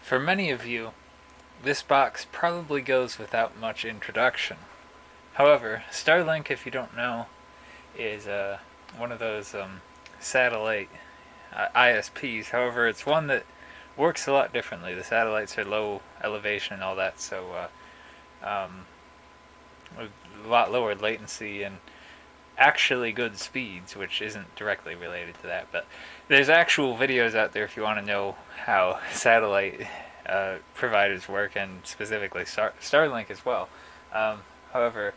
For many of you, this box probably goes without much introduction. However, Starlink, if you don't know, is one of those satellite ISPs. However, it's one that works a lot differently. The satellites are low elevation and all that, so a lot lower latency and actually good speeds, which isn't directly related to that. But there's actual videos out there if you want to know how satellite providers work, and specifically Starlink as well. However,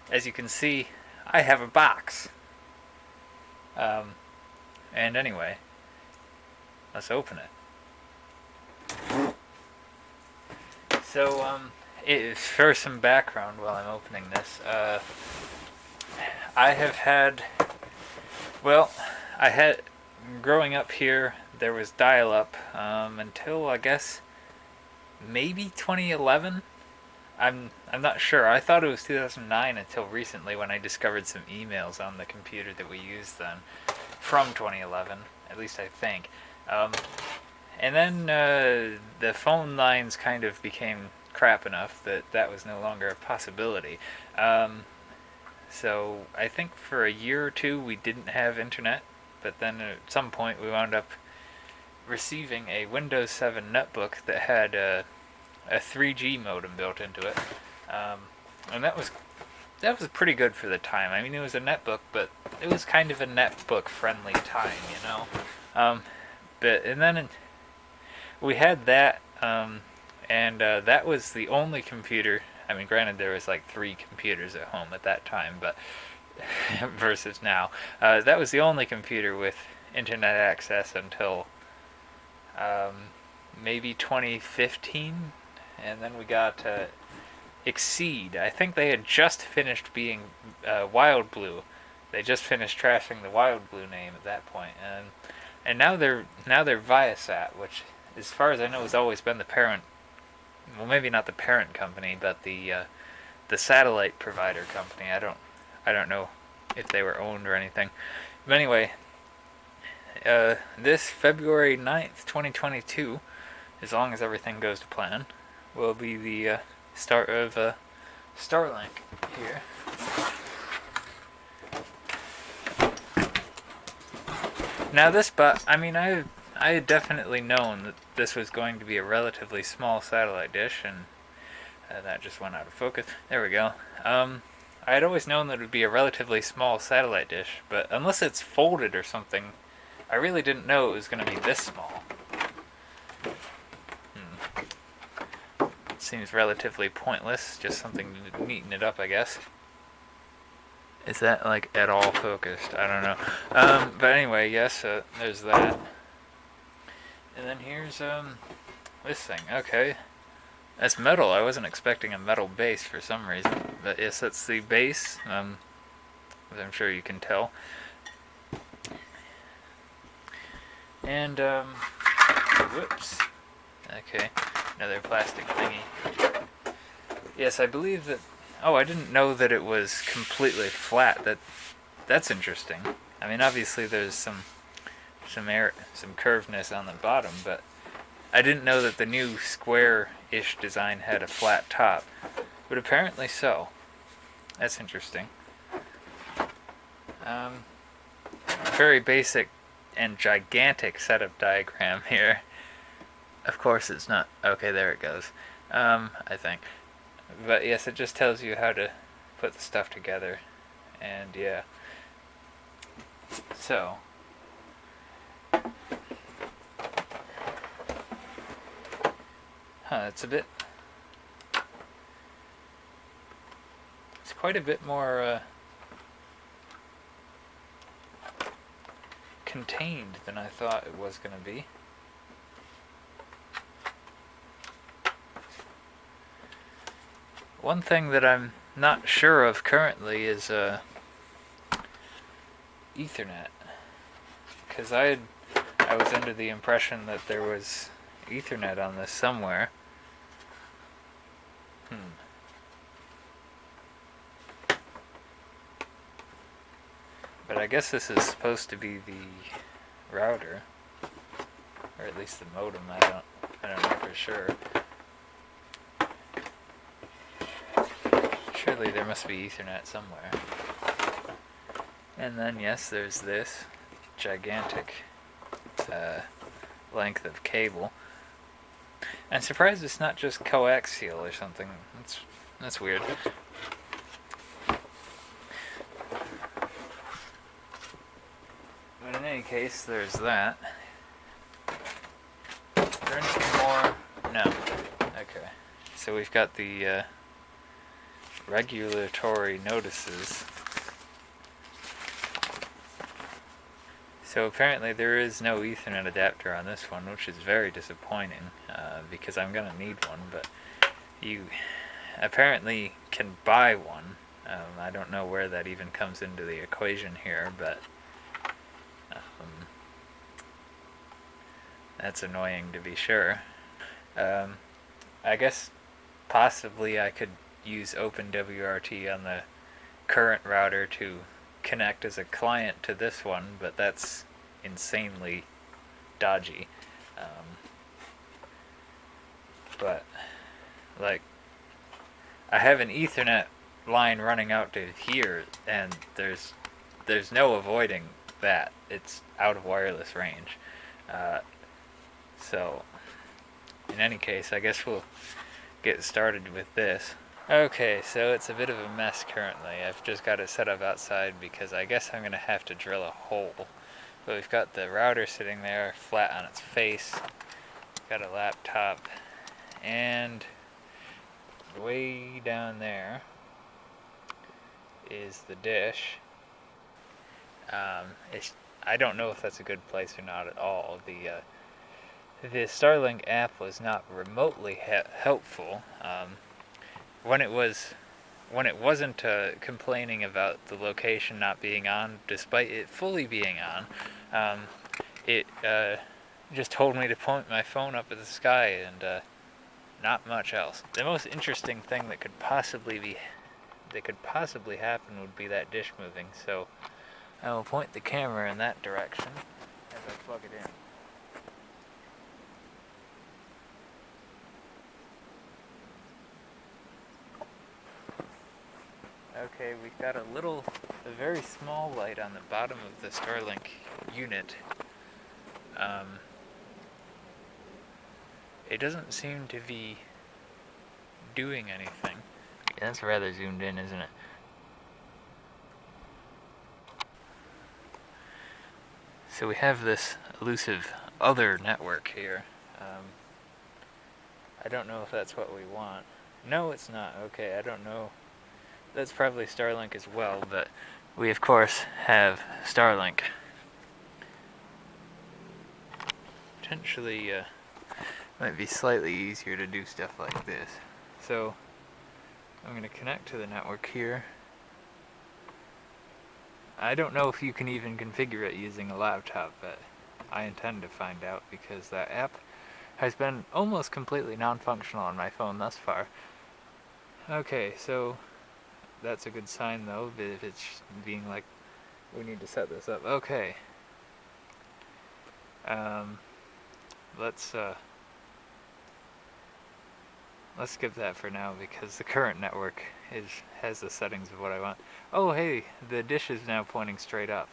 as you can see, I have a box. And anyway, let's open it. So, for some background while I'm opening this, I have had, growing up here, there was dial-up until, I guess, maybe 2011. I'm not sure. I thought it was 2009 until recently when I discovered some emails on the computer that we used then from 2011, at least I think. And then the phone lines kind of became crap enough that was no longer a possibility. So I think for a year or two we didn't have internet, but then at some point we wound up receiving a Windows 7 netbook that had a 3G modem built into it, and that was pretty good for the time. I mean, it was a netbook, but it was kind of a netbook friendly time, you know. And then we had that, and that was the only computer. I mean, granted, there was like 3 computers at home at that time, but versus now, that was the only computer with internet access until maybe 2015, and then we got Exceed. I think they had just finished being Wild Blue. They just finished trashing the Wild Blue name at that point, and now they're ViaSat, which, as far as I know, has always been the parent. Well, maybe not the parent company, but the satellite provider company. I don't know if they were owned or anything. But anyway, this February 9th, 2022, as long as everything goes to plan, will be the start of Starlink here. Now this, I mean, I had definitely known that this was going to be a relatively small satellite dish, and that just went out of focus. There we go. I had always known that it would be a relatively small satellite dish, but unless it's folded or something, I really didn't know it was going to be this small. It seems relatively pointless, just something to neaten it up, I guess. Is that, like, at all focused? I don't know. But anyway, yes, there's that. And then here's, this thing. Okay. That's metal. I wasn't expecting a metal base for some reason. But yes, that's the base, as I'm sure you can tell. And, whoops. Okay. Another plastic thingy. Yes, I believe that... Oh, I didn't know that it was completely flat. That's interesting. I mean, obviously there's some curvedness on the bottom, but I didn't know that the new square-ish design had a flat top. But apparently so. That's interesting. Very basic and gigantic setup diagram here. Of course it's not. Okay, there it goes. I think. But yes, it just tells you how to put the stuff together. And yeah. So. It's quite a bit more contained than I thought it was going to be. One thing that I'm not sure of currently is Ethernet, because I was under the impression that there was Ethernet on this somewhere. But I guess this is supposed to be the router, or at least the modem. I don't know for sure. Surely there must be Ethernet somewhere. And then, yes, there's this gigantic length of cable. I'm surprised it's not just coaxial or something. That's weird. But in any case, there's that. Is there anything more? No. Okay. So we've got the regulatory notices. So apparently there is no Ethernet adapter on this one, which is very disappointing, because I'm going to need one, but you apparently can buy one. I don't know where that even comes into the equation here, but that's annoying to be sure. I guess possibly I could use OpenWRT on the current router to connect as a client to this one, but that's insanely dodgy. But like, I have an Ethernet line running out to here, and there's no avoiding that. It's out of wireless range. So in any case, I guess we'll get started with this. Okay, so it's a bit of a mess currently. I've just got it set up outside because I guess I'm going to have to drill a hole. But we've got the router sitting there flat on its face. Got a laptop, and way down there is the dish. I don't know if that's a good place or not at all. The Starlink app was not remotely helpful. When it wasn't complaining about the location not being on, despite it fully being on, it just told me to point my phone up at the sky and not much else. The most interesting thing that could possibly happen would be that dish moving. So I will point the camera in that direction as I plug it in. Okay, we've got a very small light on the bottom of the Starlink unit. It doesn't seem to be doing anything. Yeah, that's rather zoomed in, isn't it? So we have this elusive other network here. I don't know if that's what we want. No, it's not. Okay, I don't know. That's probably Starlink as well, but we of course have Starlink. Potentially might be slightly easier to do stuff like this. So I'm going to connect to the network here. I don't know if you can even configure it using a laptop, but I intend to find out because that app has been almost completely non-functional on my phone thus far. Okay, so that's a good sign though, if it's being like, we need to set this up. Okay. Let's skip that for now because the current network has the settings of what I want. Oh hey, the dish is now pointing straight up.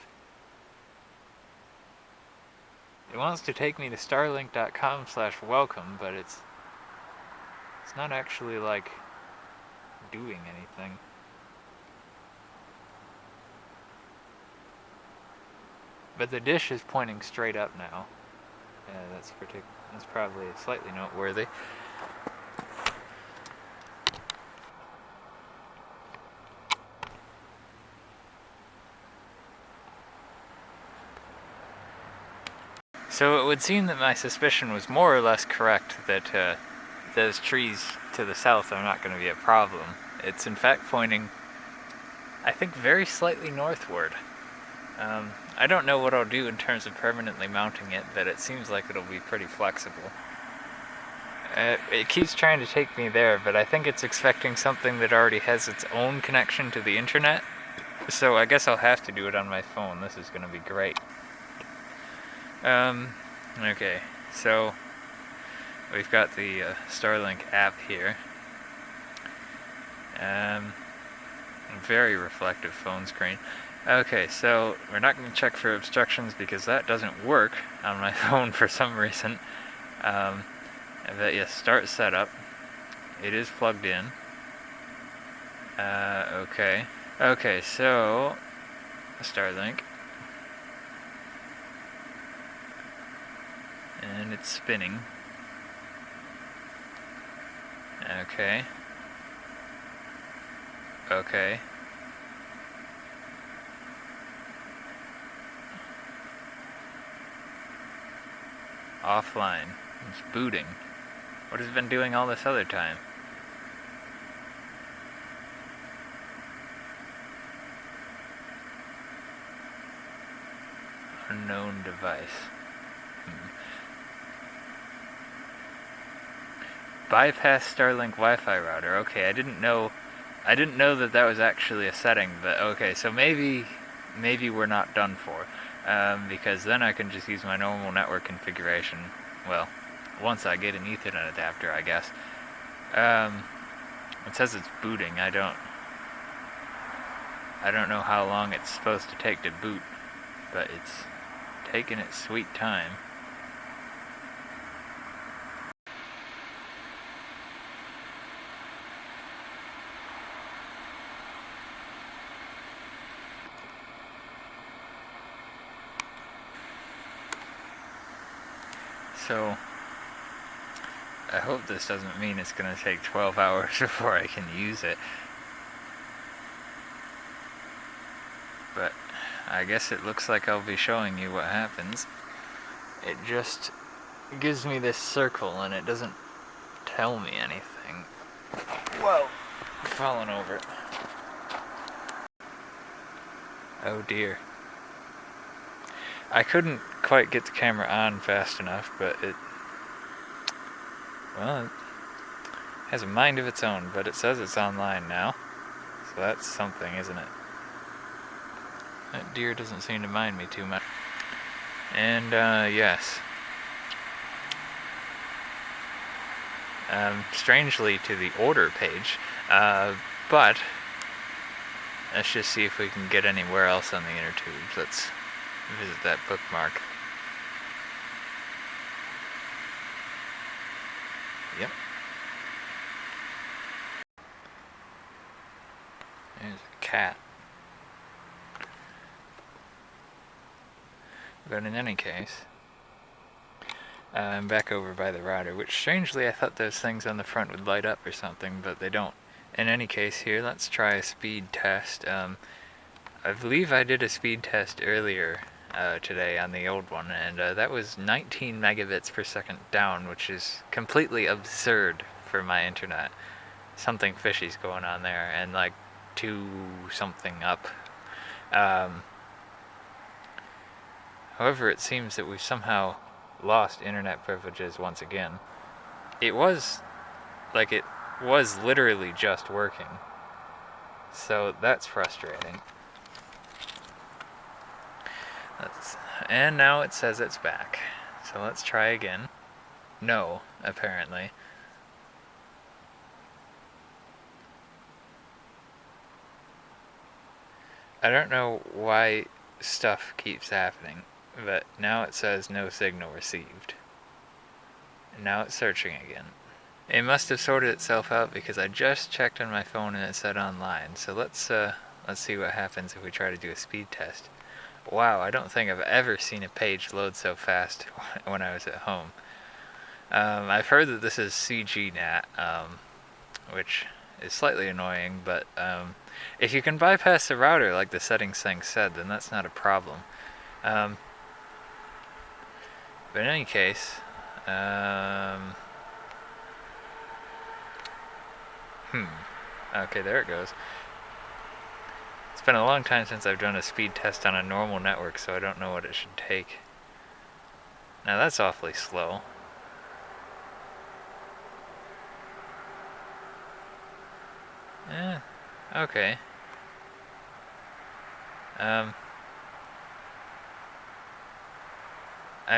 It wants to take me to starlink.com/welcome, but it's not actually like doing anything. But the dish is pointing straight up now. That's probably slightly noteworthy. So it would seem that my suspicion was more or less correct that those trees to the south are not going to be a problem. It's in fact pointing, I think, very slightly northward. I don't know what I'll do in terms of permanently mounting it, but it seems like it'll be pretty flexible. It keeps trying to take me there, but I think it's expecting something that already has its own connection to the internet. So I guess I'll have to do it on my phone. This is going to be great. Okay, so we've got the Starlink app here. Very reflective phone screen. Okay, so we're not going to check for obstructions because that doesn't work on my phone for some reason. But yes, start setup. It is plugged in. Okay. Okay, so Starlink. And it's spinning. Okay. Okay. Offline. It's booting. What has it been doing all this other time? Unknown device. Bypass Starlink Wi-Fi router. Okay, I didn't know that that was actually a setting, but okay, so maybe we're not done for, because then I can just use my normal network configuration. Well, once I get an Ethernet adapter, I guess. It says it's booting. I don't know how long it's supposed to take to boot, but it's taking its sweet time. So, I hope this doesn't mean it's going to take 12 hours before I can use it. But I guess it looks like I'll be showing you what happens. It just gives me this circle and it doesn't tell me anything. Whoa! Falling over. Oh dear. I couldn't quite get the camera on fast enough, but it has a mind of its own, but it says it's online now. So that's something, isn't it? That deer doesn't seem to mind me too much. And, yes. Strangely to the order page, but let's just see if we can get anywhere else on the inner tubes. Let's visit that bookmark. Yep. There's a cat. But in any case, I'm back over by the router, which strangely I thought those things on the front would light up or something, but they don't. In any case, here, let's try a speed test. I believe I did a speed test earlier today on the old one, and that was 19 megabits per second down, which is completely absurd for my internet. Something fishy's going on there, and like 2 something up. However, it seems that we've somehow lost internet privileges once again. It was literally just working. So that's frustrating. And now it says it's back. So let's try again. No, apparently. I don't know why stuff keeps happening, but now it says no signal received. And now it's searching again. It must have sorted itself out because I just checked on my phone and it said online. So let's see what happens if we try to do a speed test. Wow, I don't think I've ever seen a page load so fast when I was at home. I've heard that this is CGNAT, which is slightly annoying, but if you can bypass the router like the settings thing said, then that's not a problem. But in any case, okay, there it goes. It's been a long time since I've done a speed test on a normal network, so I don't know what it should take. Now that's awfully slow. Okay. I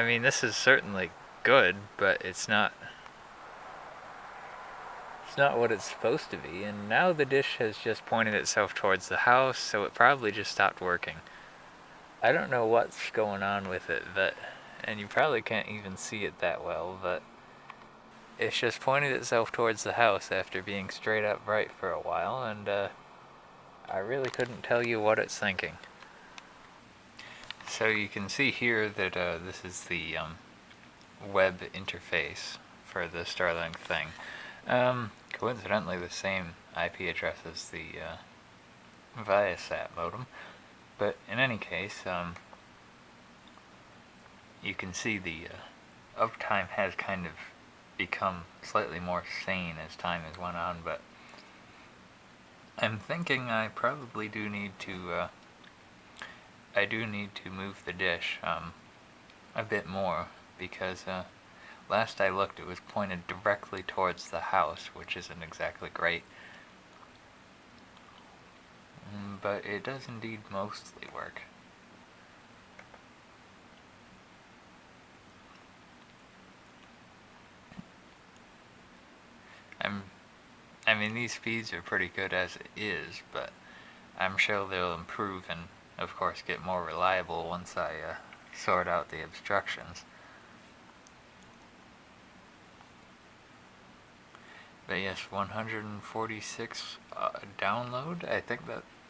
mean, this is certainly good, but it's not it's not what it's supposed to be, and now the dish has just pointed itself towards the house, so it probably just stopped working. I don't know what's going on with it, but, and you probably can't even see it that well, but it's just pointed itself towards the house after being straight up right for a while, and I really couldn't tell you what it's thinking. So you can see here that this is the web interface for the Starlink thing. Coincidentally, the same IP address as the ViaSat modem, but in any case, you can see the uptime has kind of become slightly more sane as time has went on, but I'm thinking I probably do need to move the dish a bit more, because last I looked it was pointed directly towards the house, which isn't exactly great. But it does indeed mostly work. I mean, these speeds are pretty good as it is, but I'm sure they'll improve and, of course, get more reliable once I sort out the obstructions. But yes, 146 download. I think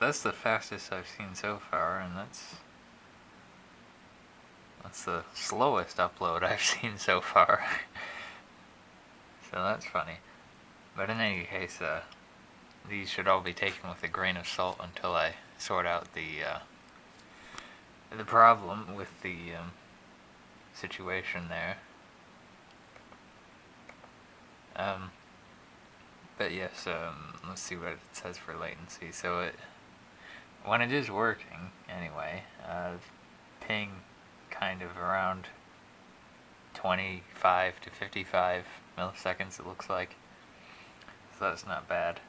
that's the fastest I've seen so far, and that's the slowest upload I've seen so far. So that's funny. But in any case, these should all be taken with a grain of salt until I sort out the problem with the situation there. But yes, let's see what it says for latency. So when it is working, anyway, ping kind of around 25 to 55 milliseconds, it looks like. So that's not bad.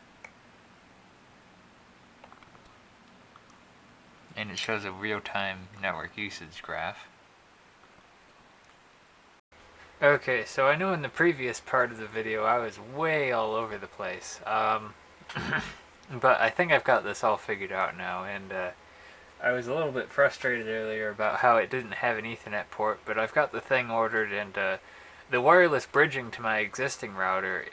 And it shows a real-time network usage graph. Okay, so I know in the previous part of the video I was way all over the place. But I think I've got this all figured out now, and I was a little bit frustrated earlier about how it didn't have an Ethernet port, but I've got the thing ordered, and the wireless bridging to my existing router,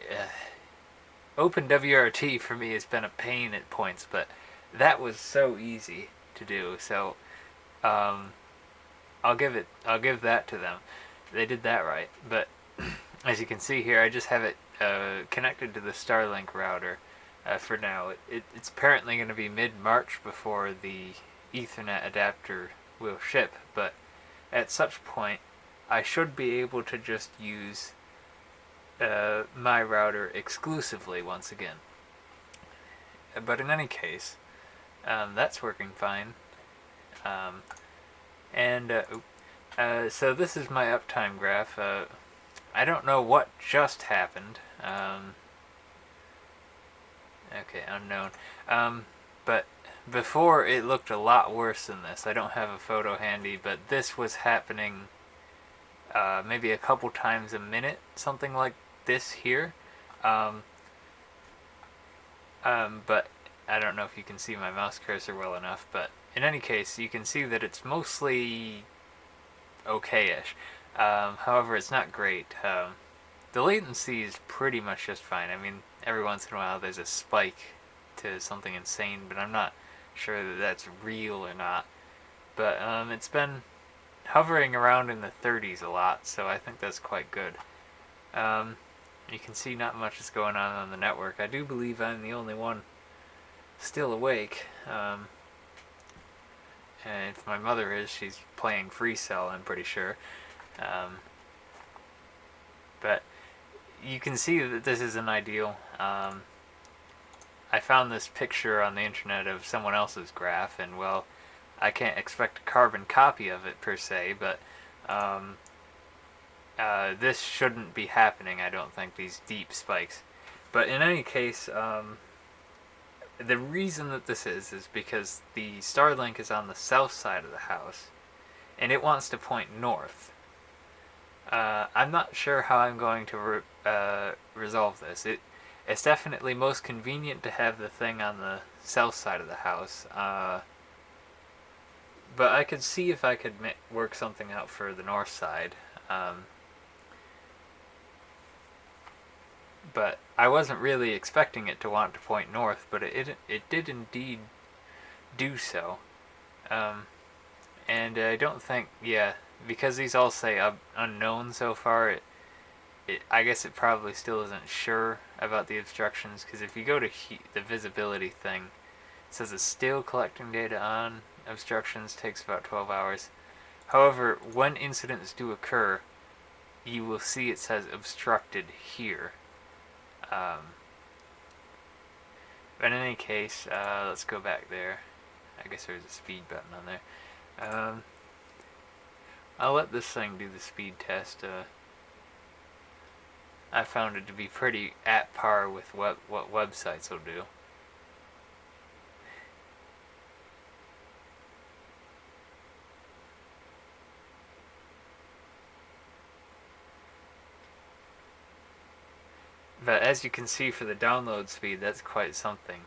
OpenWRT for me has been a pain at points, but that was so easy to do, so I'll give that to them. They did that right, but as you can see here, I just have it connected to the Starlink router for now. It's apparently going to be mid-March before the Ethernet adapter will ship, but at such point, I should be able to just use my router exclusively once again. But in any case, that's working fine. So this is my uptime graph. I don't know what just happened. Okay, unknown. But before it looked a lot worse than this. I don't have a photo handy, but this was happening maybe a couple times a minute, something like this here. But I don't know if you can see my mouse cursor well enough, but in any case, you can see that it's mostly okay-ish. However, it's not great. The latency is pretty much just fine. I mean, every once in a while there's a spike to something insane, but I'm not sure that that's real or not. But it's been hovering around in the 30s a lot, so I think that's quite good. You can see not much is going on the network. I do believe I'm the only one still awake. And if my mother is, she's playing Free Cell, I'm pretty sure. But you can see that this isn't ideal. I found this picture on the internet of someone else's graph, and well, I can't expect a carbon copy of it per se, but this shouldn't be happening, I don't think, these deep spikes. But in any case, the reason that this is because the Starlink is on the south side of the house, and it wants to point north. I'm not sure how I'm going to resolve this. It's definitely most convenient to have the thing on the south side of the house. But I could see if I could work something out for the north side. But I wasn't really expecting it to want to point north, but it did indeed do so. And I don't think, yeah, because these all say unknown so far, I guess it probably still isn't sure about the obstructions, because if you go to the visibility thing, it says it's still collecting data on obstructions, takes about 12 hours. However, when incidents do occur, you will see it says obstructed here. But in any case, let's go back there. I guess there's a speed button on there. I'll let this thing do the speed test. I found it to be pretty at par with what websites will do. But as you can see for the download speed, that's quite something.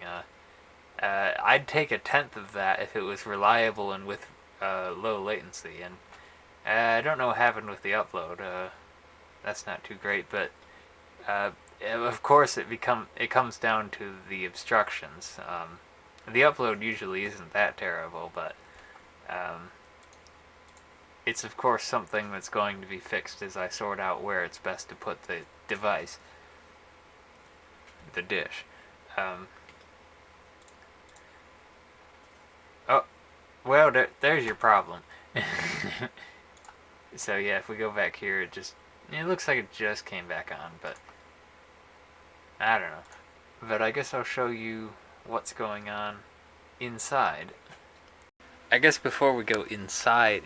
I'd take 1/10 of that if it was reliable and with low latency. And I don't know what happened with the upload. That's not too great, but of course it comes down to the obstructions. The upload usually isn't that terrible, but it's of course something that's going to be fixed as I sort out where it's best to put the device. The dish. Oh, well, there's your problem. So yeah, if we go back here, it looks like it just came back on, but I don't know. But I guess I'll show you what's going on inside. I guess before we go inside,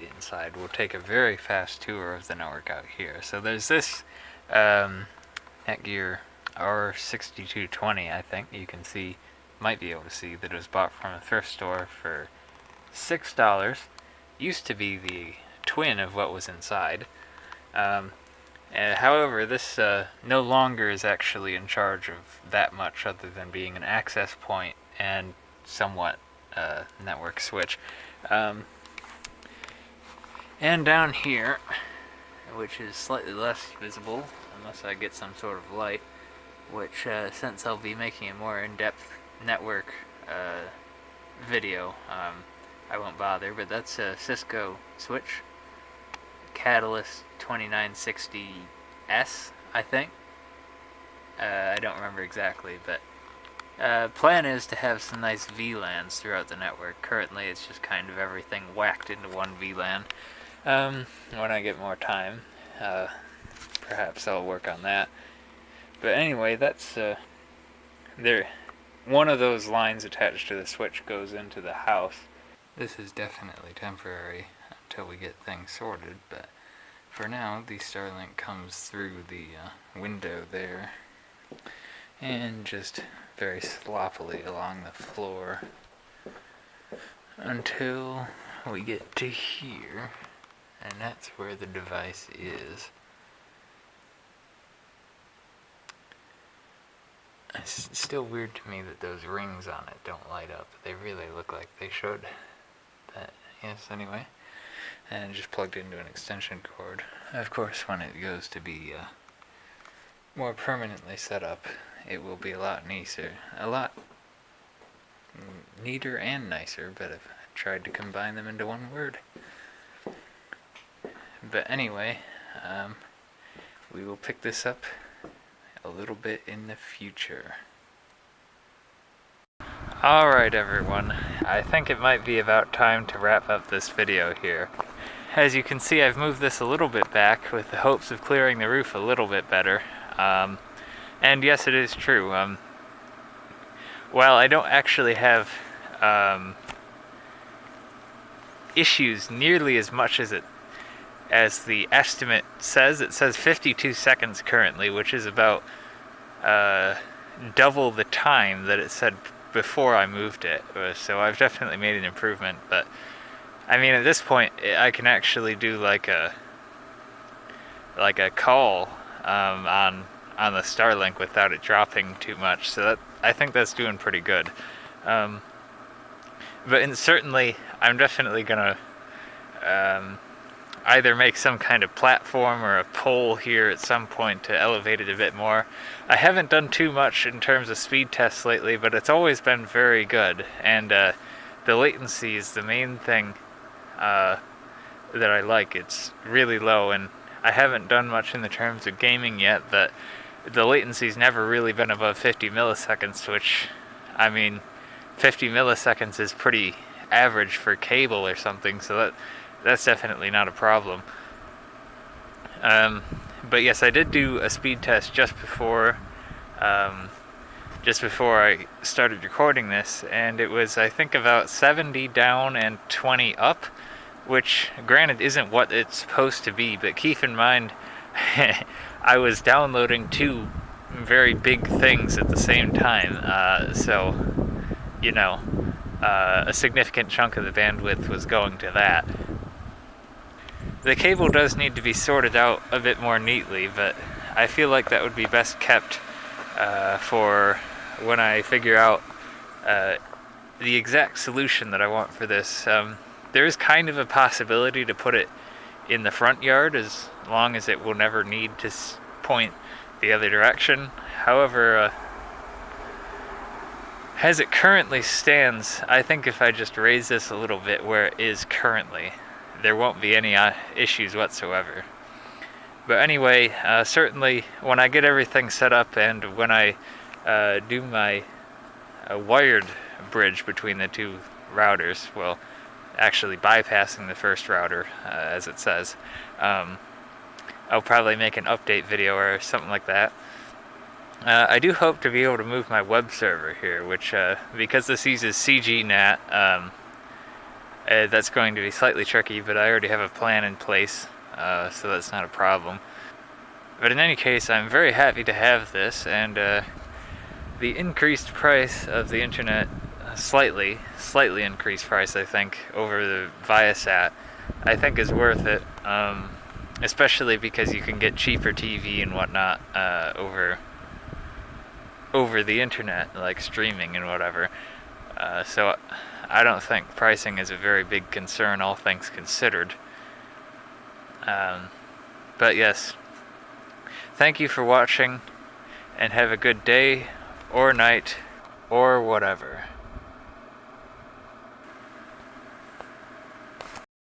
we'll take a very fast tour of the network out here. So there's this Netgear R6220, I think you can see, might be able to see, that it was bought from a thrift store for $6. Used to be the twin of what was inside. However, this no longer is actually in charge of that much other than being an access point and somewhat network switch. And down here, which is slightly less visible unless I get some sort of light, which since I'll be making a more in-depth network video, I won't bother, but that's a Cisco switch, Catalyst 2960S, I think. I don't remember exactly, but plan is to have some nice VLANs throughout the network. Currently it's just kind of everything whacked into one VLAN. When I get more time, perhaps I'll work on that. But anyway, that's there. One of those lines attached to the switch goes into the house. This is definitely temporary until we get things sorted, but for now, the Starlink comes through the window there and just very sloppily along the floor until we get to here, and that's where the device is. It's still weird to me that those rings on it don't light up. They really look like they should. But yes, anyway. And just plugged into an extension cord. Of course, when it goes to be more permanently set up, it will be a lot nicer. A lot neater and nicer, but I've tried to combine them into one word. But anyway, we will pick this up a little bit in the future. Alright everyone, I think it might be about time to wrap up this video here. As you can see, I've moved this a little bit back with the hopes of clearing the roof a little bit better. And yes, it is true. While I don't actually have issues nearly as much as the estimate says. It says 52 seconds currently, which is about double the time that it said before I moved it. So I've definitely made an improvement, but I mean at this point I can actually do like a call on on the Starlink without it dropping too much. So I think that's doing pretty good. But certainly, I'm definitely gonna either make some kind of platform or a pole here at some point to elevate it a bit more. I haven't done too much in terms of speed tests lately, but it's always been very good, and the latency is the main thing that I like. It's really low, and I haven't done much in the terms of gaming yet, but the latency's never really been above 50 milliseconds, which, I mean, 50 milliseconds is pretty average for cable or something, so that's definitely not a problem. But yes, I did do a speed test just before I started recording this, and it was, I think, about 70 down and 20 up, which granted isn't what it's supposed to be, but keep in mind I was downloading two very big things at the same time, so you know, a significant chunk of the bandwidth was going to that. The cable does need to be sorted out a bit more neatly, but I feel like that would be best kept for when I figure out the exact solution that I want for this. There is kind of a possibility to put it in the front yard, as long as it will never need to point the other direction. However, as it currently stands, I think if I just raise this a little bit where it is currently, there won't be any issues whatsoever. But anyway, certainly when I get everything set up and when I do my wired bridge between the two routers, well, actually bypassing the first router, as it says, I'll probably make an update video or something like that. I do hope to be able to move my web server here, which, because this uses CGNAT, that's going to be slightly tricky, but I already have a plan in place, so that's not a problem. But in any case, I'm very happy to have this, and the increased price of the internet, slightly increased price, I think, over the ViaSat, I think is worth it, especially because you can get cheaper TV and whatnot over the internet, like streaming and whatever. So I don't think pricing is a very big concern, all things considered. But yes, thank you for watching, and have a good day, or night, or whatever.